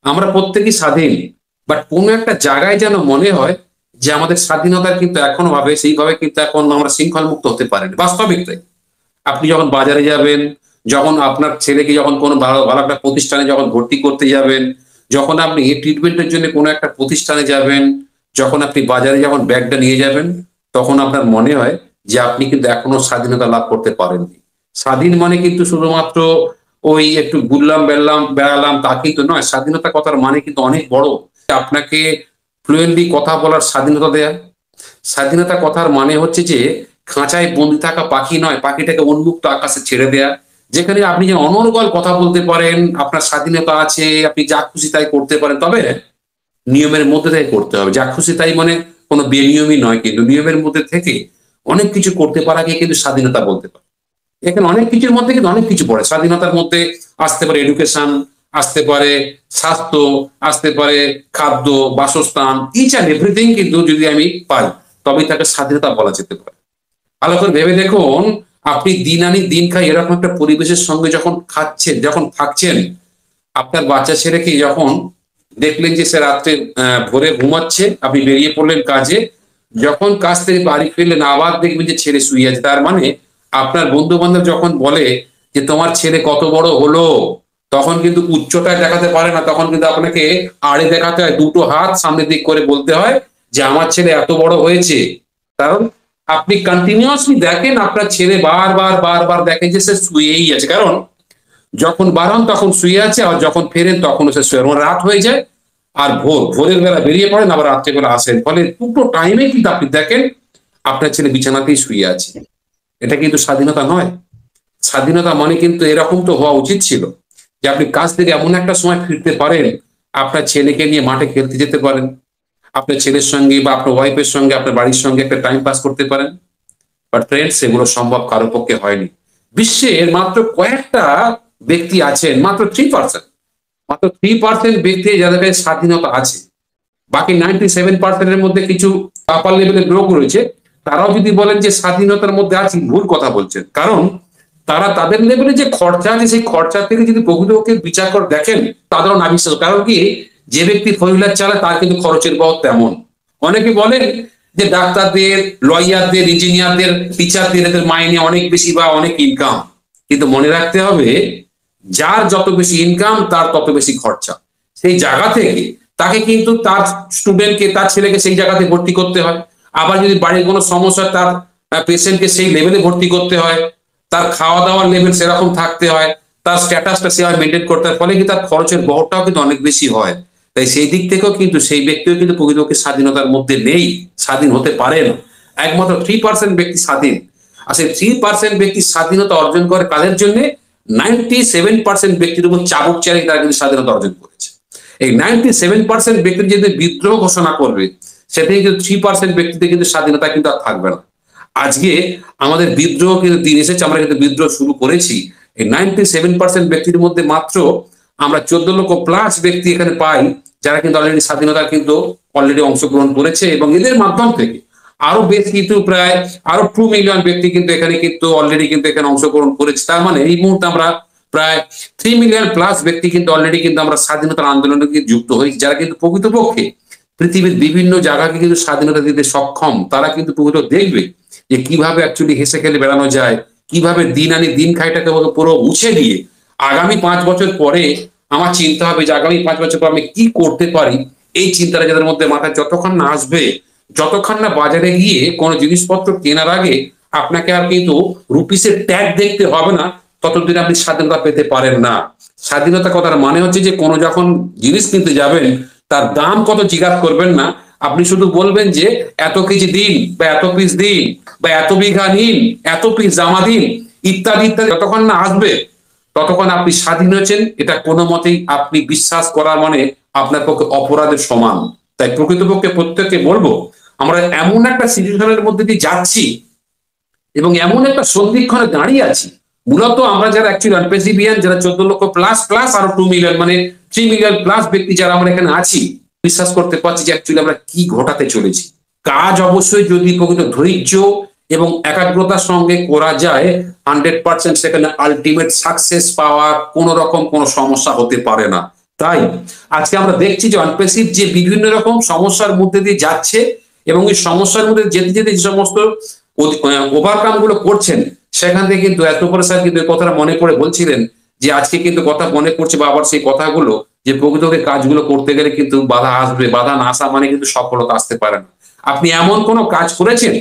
আমরা প্রত্যেকেই স্বাধীন, বাট কোনো একটা জায়গায় যেন মনে হয় যে আমাদের স্বাধীনতার কিন্তু এখনো ভাবে সেইভাবে কিন্তু এখন আমরা শৃঙ্খল মুক্ত হতে পারিনি। বাস্তবিক তাই। আপনি যখন বাজারে যাবেন, যখন আপনার ছেলেকে যখন কোনো ভালো ভালো একটা প্রতিষ্ঠানে যখন ভর্তি করতে যাবেন, যখন আপনি ট্রিটমেন্টের জন্য কোনো একটা প্রতিষ্ঠানে যাবেন, যখন আপনি বাজারে যখন ব্যাগটা নিয়ে যাবেন, তখন আপনার মনে হয় যে আপনি কিন্তু এখনো স্বাধীনতা লাভ করতে পারেননি। স্বাধীন মানে কিন্তু শুধুমাত্র ওই একটু ঘুরলাম বেড়ালাম বেড়ালাম তা কিন্তু নয়। স্বাধীনতা কথার মানে কিন্তু অনেক বড়। আপনাকে ফ্লুয়েন্টলি কথা বলার স্বাধীনতা দেয়া। স্বাধীনতা কথার মানে হচ্ছে যে খাঁচায় বন্দি থাকা পাখি নয়, পাখিটাকে উন্মুক্ত আকাশে ছেড়ে দেয়া, যেখানে আপনি যে অনর্গল কথা বলতে পারেন, আপনার স্বাধীনতা আছে, আপনি যা খুশি তাই করতে পারেন, তবে নিয়মের মধ্যে থেকে করতে হবে। যা খুশি তাই মানে কোনো বেনিয়মই নয়, কিন্তু নিয়মের মধ্যে থেকে অনেক কিছু করতে পারাকে কিন্তু স্বাধীনতা বলতে পারে। এখানে অনেক কিছুর মধ্যে কিন্তু অনেক কিছু পড়ে। স্বাধীনতার মধ্যে আসতে পারে এডুকেশন, আসতে পারে স্বাস্থ্য, আসতে পারে খাদ্য, বাসস্থান, ইচ অ্যান্ড এভরিথিং কিন্তু যদি আমি পাই, তবেই তাকে স্বাধীনতা বলা যেতে পারে। ভালো করে ভেবে দেখুন, আপনি দিন আনি দিন খাই এরকম একটা পরিবেশের সঙ্গে যখন খাচ্ছেন, যখন থাকছেন, আপনার বাচ্চা ছেলেকে যখন দেখলেন যে সে রাত্রে ভোরে ঘুমাচ্ছে, আপনি বেরিয়ে পড়লেন কাজে, যখন কাজ থেকে বাড়ি ফিরলেন আবার দেখবেন যে ছেলে শুয়ে আছে। তার মানে আপনার বন্ধু বান্ধব যখন বলে যে তোমার ছেলে কত বড় হলো, তখন কিন্তু উচ্চতায় দেখাতে পারে না, তখন কিন্তু আপনাকে আড়ে দেখাতে হয়, দুটো হাত সামনের দিক করে বলতে হয় যে আমার ছেলে এত বড় হয়েছে। কারণ আপনি কন্টিনিউয়াসলি দেখেন আপনার ছেলে বারবার বারবার দেখেন যে সে শুয়েই আছে। কারণ যখন বার হন তখন শুয়ে আছে, আর যখন ফেরেন তখন সে শুয়ে, মানে রাত হয়ে যায় আর ভোরের বেলা বেরিয়ে পড়েন, আবার রাত্রেবেলা আসেন, ফলে দুটো টাইমে কিন্তু আপনি দেখেন আপনার ছেলে বিছানাতেই শুয়ে আছে। এটা কিন্তু স্বাধীনতা নয়। স্বাধীনতা মানে কিন্তু এরকম তো হওয়া উচিত ছিল যে আপনি কাজ থেকে এমন একটা সময় ফিরতে পারেন, আপনার ছেলেকে নিয়ে মাঠে খেলতে যেতে পারেন, আপনার ছেলের সঙ্গে বা আপনার ওয়াইফের সঙ্গে আপনার বাড়ির সঙ্গে একটা টাইম পাস করতে পারেন। বাট ফ্রেন্ডস, সেগুলো সম্ভব কারো পক্ষে হয়নি। বিশ্বের মাত্র কয়েকটা ব্যক্তি আছেন, মাত্র 3%, মাত্র 3% ব্যক্তি যাদের কাছে স্বাধীনতা আছে। বাকি 97% মধ্যে কিছু আপার লেভেলের লোক রয়েছে, তারাও যদি বলেন যে স্বাধীনতার মধ্যে আছি, ভুল কথা বলছেন। কারণ তারা তাদের লেভেলে যে খরচা আছে সেই খরচা থেকে যদি প্রকৃতপক্ষে বিচার করে দেখেন, তাদেরও না বিশ্বাস। কারণ কি, যে ব্যক্তি ফোর হুইলার চালায় তার কিন্তু খরচের বহর তেমন। অনেকে বলেন যে ডাক্তারদের, লয়ারদের, ইঞ্জিনিয়ারদের, টিচারদের এদের মাইনে অনেক বেশি বা অনেক ইনকাম, কিন্তু মনে রাখতে হবে যার যত বেশি ইনকাম তার তত বেশি খরচা। সেই জায়গা থেকে তাকে কিন্তু তার স্টুডেন্টকে, তার ছেলেকে সেই জায়গাতে ভর্তি করতে হয়। আবার যদি বাড়ির কোনো সমস্যা, তার পেশেন্টকে সেই লেভেলে ভর্তি করতে হয়, তার খাওয়া দাওয়ার লেভেল সেরকম থাকতে হয়, তার স্ট্যাটাসটা সেভাবে মেনটেন করতে হয়, ফলে কি তার খরচের বহরটাও কিন্তু অনেক বেশি হয়। তাই সেই দিক থেকেও কিন্তু সেই ব্যক্তিও কিন্তু প্রকৃতপক্ষে স্বাধীনতার মধ্যে নেই, স্বাধীন হতে পারে না। একমাত্র 3% ব্যক্তি স্বাধীন। আর সেই 3% ব্যক্তি স্বাধীনতা অর্জন করে কাদের জন্য? 97% ব্যক্তির উপর চাবুক চালিয়ে তারা কিন্তু স্বাধীনতা অর্জন করেছে। এই 97% ব্যক্তি যদি বিদ্রোহ ঘোষণা করবে, সেটাই কিন্তু 3% ব্যক্তিতে কিন্তু স্বাধীনতা কিন্তু আর থাকবে না। আজকে আমাদের বিদ্রোহ কিন্তু দিন এসেছে, আমরা কিন্তু বিদ্রোহ শুরু করেছি। এই 97% ব্যক্তির মধ্যে মাত্র আমরা 14 লক্ষ প্লাস ব্যক্তি এখানে পাই, যারা কিন্তু অলরেডি স্বাধীনতা কিন্তু অলরেডি অংশগ্রহণ করেছে, এবং এদের মাধ্যম থেকে আরো বেশ কিছু প্রায় আরো 2 মিলিয়ন ব্যক্তি কিন্তু এখানে কিন্তু অলরেডি কিন্তু এখানে অংশগ্রহণ করেছে। তার মানে এই মুহূর্তে আমরা প্রায় 3 মিলিয়ন প্লাস ব্যক্তি কিন্তু অলরেডি কিন্তু আমরা স্বাধীনতার আন্দোলনে যুক্ত হয়েছি, যারা কিন্তু প্রকৃতপক্ষে পৃথিবীর বিভিন্ন জায়গাকে কিন্তু স্বাধীনতা দিতে সক্ষম। তারা কিন্তু প্রকৃত দেখবে যে কিভাবে অ্যাকচুয়ালি হেসে খেলে বেড়ানো যায়, কিভাবে দিন আনি দিন খাইটাকে পুরো মুছে দিয়ে আগামী 5 বছর পরে আমার চিন্তা হবে যে আগামী 5 বছর পর আমি কি করতে পারি। এই চিন্তাটা যাদের মধ্যে মাথায় যতক্ষণ না আসবে, যতক্ষণ না বাজারে গিয়ে কোনো জিনিসপত্র কেনার আগে আপনাকে আর কিন্তু রুপিসের ট্যাগ দেখতে হবে না, ততদিন আপনি স্বাধীনতা পেতে পারেন না। স্বাধীনতা কথার মানে হচ্ছে যে কোনো যখন জিনিস কিনতে যাবেন, তার দাম কত জিজ্ঞাসা করবেন না, আপনি শুধু বলবেন যে এত কেজি দিন, বা এত পিস দিন, বা এত বিঘা নিন, এত পিস জামা দিন, ইত্যাদি ইত্যাদি। যতক্ষণ না আসবে ততক্ষণ আপনি স্বাধীন হয়েছেন, এটা কোনো মতেই আপনি বিশ্বাস করার মানে আপনার পক্ষে অপরাধের সমান। তাই প্রকৃতপক্ষে প্রত্যেককে বলবো, আমরা এমন একটা সিচুয়েশনের মধ্যে দিয়ে যাচ্ছি এবং এমন একটা সন্ধিক্ষণে দাঁড়িয়ে আছি, মূলত আমরা যারা অ্যাকচুয়ালি আনপেসিভিয়ান, যারা 14 লক্ষ প্লাস প্লাস আরো 2 মিলিয়ন, মানে 3 মিলিয়ন প্লাস ব্যক্তি যারা আমরা এখানে আছি, বিশ্বাস করতে পারছি যে অ্যাকচুয়ালি আমরা কি ঘটাতে চলেছি। কাজ অবশ্যই যদি প্রকৃত ধৈর্য এবং একাগ্রতার সঙ্গে করা যায়, 100% সেখানে আলটিমেট সাকসেস পাওয়া কোন রকম কোনো সমস্যা হতে পারে না। তাই আজকে আমরা দেখছি যে অনপ্যাসিভ যে বিভিন্ন রকম সমস্যার মধ্যে দিয়ে যাচ্ছে, এবং এই সমস্যার মধ্যে যেতে যেতে যে সমস্ত ওভারকাম গুলো করছেন, সেখান থেকে কিন্তু এত পরে স্যার কিন্তু এই কথাটা মনে পড়ে বলছিলেন যে আজকে কিন্তু কথা মনে পড়ছে, বা আবার সেই কথাগুলো যে প্রকৃতকে কাজগুলো করতে গেলে কিন্তু বাধা আসবে, বাধা না আসা মানে কিন্তু সফলতা আসতে পারে না। আপনি এমন কোনো কাজ করেছেন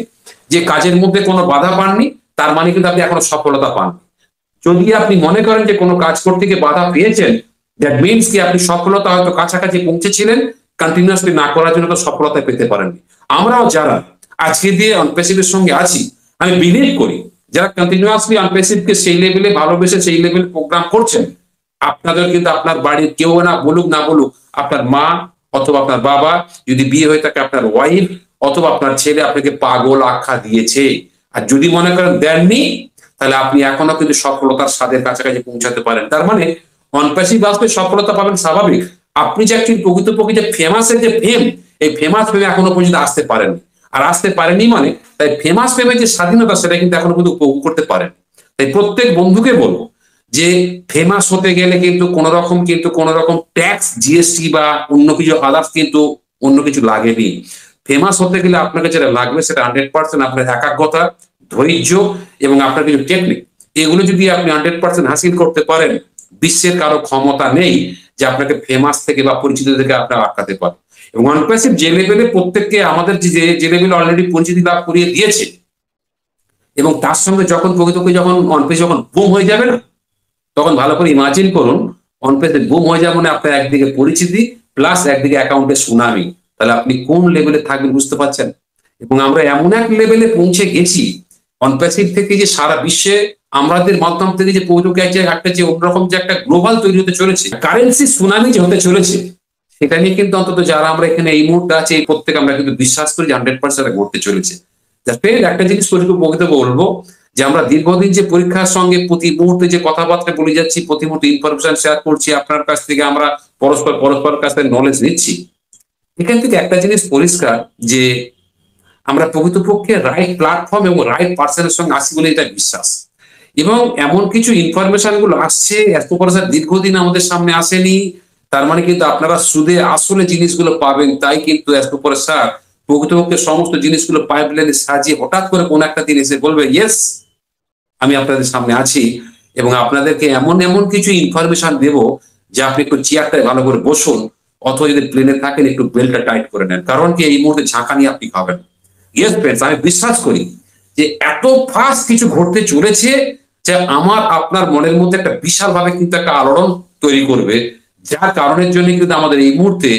যে কাজের মধ্যে কোনো বাধা পাননি, তার মানে কিন্তু আপনি এখনো সফলতা পান। যদি আপনি মনে করেন যে কোনো কাজ করতে গিয়ে বাধা পেয়েছেন, দ্যাট মিনস কি আপনি সফলতা হয়তো কাছাকাছি পৌঁছেছিলেন, কন্টিনিউয়াসলি না করার জন্য তো সফলতা পেতে পারেননি। আমরাও যারা আজকে দিয়ে অনপ্যাসিভের সঙ্গে আছি, আমি বিলিভ করি যারা কন্টিনিউয়াসলি অনপ্যাসিভকে সেই লেভেলে ভালোবেসে সেই লেভেল প্রোগ্রাম করছেন, আপনাদের কিন্তু আপনার বাড়ির কেউ না বলুক না বলুক, আপনার মা অথবা আপনার বাবা, যদি বিয়ে হয়ে থাকে আপনার ওয়াইফ অথবা আপনার ছেলে আপনাকে পাগল আখ্যা দিয়েছে। আর যদি মনে করেন দেননি, তাহলে আপনি এখনো কিন্তু সফলতার স্বাদের কাছাকাছি পৌঁছাতে পারেন। তার মানে অনপ্যাসিভ আসলে সফলতা পাবেন স্বাভাবিক। আপনি যে একটি প্রকৃতপক্ষে যে ফেমাসের যে ফেম, এই ফেমাস ফেমে এখনো পর্যন্ত আসতে পারেননি। আর আসতে পারেনি মানে তাই ফেমাস ফেমের যে স্বাধীনতা সেটা কিন্তু এখনো পর্যন্ত উপভোগ করতে পারেন। তাই প্রত্যেক বন্ধুকে বলবো যে ফেমাস হতে গেলে কিন্তু কোন রকম ট্যাক্স, জিএসটি বা অন্য কিছু আদার্স কিন্তু অন্য কিছু লাগেনি। ফেমাস হতে গেলে আপনাকে যেটা লাগবে সেটা 100% আপনার একাগ্রতা, ধৈর্য এবং আপনার কিছু টেকনিক। এগুলো যদি আপনি 100% হাসিল করতে পারেন, বিশ্বের কারো ক্ষমতা নেই যে আপনাকে ফেমাস থেকে বা পরিচিত থেকে আপনার আটকাতে পারে। এবং অনপ্যাসিভ যে লেভেলে প্রত্যেককে আমাদের যে লেভেলে অলরেডি পরিচিতি লাভ করিয়ে দিয়েছে, এবং তার সঙ্গে যখন প্রকৃতপক্ষে যখন অনপ্যাসিভ যখন বুম হয়ে যাবে না, তখন ভালো করে ইমাজিন করুন অনপ্যাসিভ বুম হয়ে যাবে মানে আপনার একদিকে পরিচিতি প্লাস একদিকে অ্যাকাউন্টে সুনামি। তাহলে আপনি কোন লেভেলে থাকবেন বুঝতে পারছেন। এবং আমরা এমন এক লেভেলে পৌঁছে গেছি অনপ্যাসিভ থেকে যে সারা বিশ্বে আমাদের মাধ্যম থেকে যে একটা যে অন্যরকম যে একটা গ্লোবাল তৈরি হতে চলেছে, কারেন্সি সুনামি যে হতে চলেছে, সেটা নিয়ে কিন্তু অন্তত যারা আমরা এখানে এই মুহূর্তে আছে এই প্রত্যেকে আমরা কিন্তু বিশ্বাস করি যে 100% ঘটতে চলেছে। একটা জিনিস প্রকৃত বলবো যে আমরা দীর্ঘদিন যে পরীক্ষার সঙ্গে প্রতি মুহূর্তে যে কথাবার্তা বলে যাচ্ছি, প্রতি মুহূর্তে ইনফরমেশন শেয়ার করছি, আপনার কাছ থেকে আমরা পরস্পর কাছ থেকে নলেজ নিচ্ছি, এখান থেকে একটা জিনিস পরিষ্কার যে আমরা প্রকৃতপক্ষে রাইট প্ল্যাটফর্ম এবং রাইট পার্সনের সঙ্গে আসি বলে এটা বিশ্বাস। এবং এমন কিছু ইনফরমেশন গুলো আসছে এত পয়সা দীর্ঘদিন আমাদের সামনে আসেনি, তার মানে কিন্তু আপনারা সুদে আসলে জিনিসগুলো পাবেন। তাই কিন্তু এত পয়সা প্রকৃতপক্ষে সমস্ত জিনিসগুলো পাইপলাইনে সাজিয়ে হঠাৎ করে কোন একটা দিন এসে বলবে ইয়েস আমি আপনাদের সামনে আছি, এবং আপনাদেরকে এমন এমন কিছু ইনফরমেশন দেব যে আপনি একটু চেয়ারটায় ভালো করে বসুন, অথবা যদি প্লেনে থাকেন একটু বেল্টটা টাইট করে নেন, কারণ কি এই মুহূর্তে ঝাঁকানি আপনি খাবেন। ইয়েস ফ্রেন্ডস, আমি বিশ্বাস করি যে এত ফাস্ট কিছু ঘটতে চলেছে যে আমার আপনার মনের মধ্যে একটা বিশাল ভাবে কিন্তু একটা আলোড়ন তৈরি করবে, যার কারণের জন্য কিন্তু আমাদের এই মুহূর্তে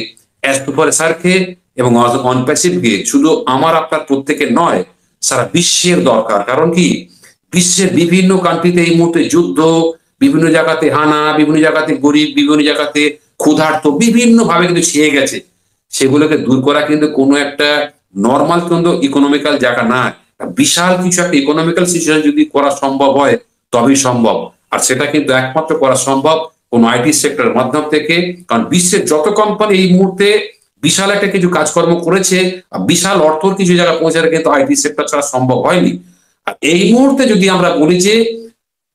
স্যারকে এবং অনপ্যাসিভকে শুধু আমার আপনার প্রত্যেকের নয়, সারা বিশ্বের দরকার। কারণ কি বিশ্বের বিভিন্ন কান্ট্রিতে এই মুহূর্তে যুদ্ধ, বিভিন্ন জায়গাতে হানা, বিভিন্ন জায়গাতে গরিব, বিভিন্ন জায়গাতে ক্ষুধার্ত বিভিন্ন ভাবে কিন্তু ছেয়ে গেছে। সেগুলোকে দূর করা কিন্তু কোনো একটা নর্মাল কিন্তু ইকোনমিক্যাল জায়গা না, বিশাল কিছু একটা ইকোনমিক্যাল সিচুয়েশন যদি করা সম্ভব হয় তবেই সম্ভব। আর সেটা কিন্তু একমাত্র করা সম্ভব কোন আইটি সেক্টরের মাধ্যম থেকে। কারণ বিশ্বের যত কোম্পানি এই মুহূর্তে বিশাল একটা কিছু কাজকর্ম করেছে, বিশাল অর্থ কিছু জায়গায় পৌঁছাতে কিন্তু আইটি সেক্টর ছাড়া সম্ভব হয়নি। আর এই মুহূর্তে যদি আমরা বলি যে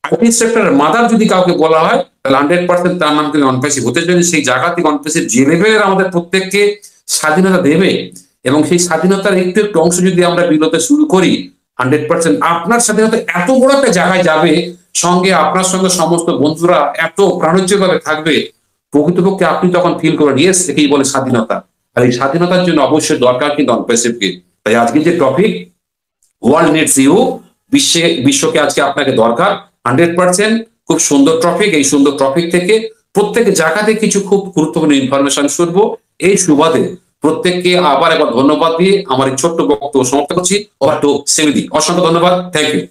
আইটি সেক্টরের মাদার যদি কাউকে বলা হয়, তাহলে 100% তার নাম কিন্তু অনপ্যাসিভ হতে চলে। সেই জায়গা থেকে অনপ্যাসিভ যে লেভেলের আমাদের প্রত্যেককে স্বাধীনতা দেবে, এবং সেই স্বাধীনতার একটু একটু অংশ যদি আমরা বিলোতে শুরু করি, 100% আপনার স্বাধীনতা এত বড় একটা জায়গায় যাবে, সঙ্গে আপনার সঙ্গে সমস্ত বন্ধুরা এত প্রাণোজ্জ্বল ভাবে থাকবে, প্রকৃতপক্ষে আপনি তখন ফিল করেন ইয়েস একেই বলে স্বাধীনতা। আর এই স্বাধীনতার জন্য অবশ্যই দরকার কিন্তু অনপ্যাসিভকে। তাই আজকে যে টপিক ওয়ার্ল্ড নিডস ইউ, বিশ্বকে আজকে আপনাকে দরকার 100%, খুব সুন্দর টপিক। এই সুন্দর টপিক থেকে প্রত্যেক জায়গাতে কিছু খুব গুরুত্বপূর্ণ ইনফরমেশন শুনবো। এই সুবাদে প্রত্যেককে আবার একবার ধন্যবাদ দিয়ে আমার এই ছোট্ট বক্তব্য সমাপ্ত করছি। ওভার টু সেমিদি, অসংখ্য ধন্যবাদ, থ্যাংক ইউ।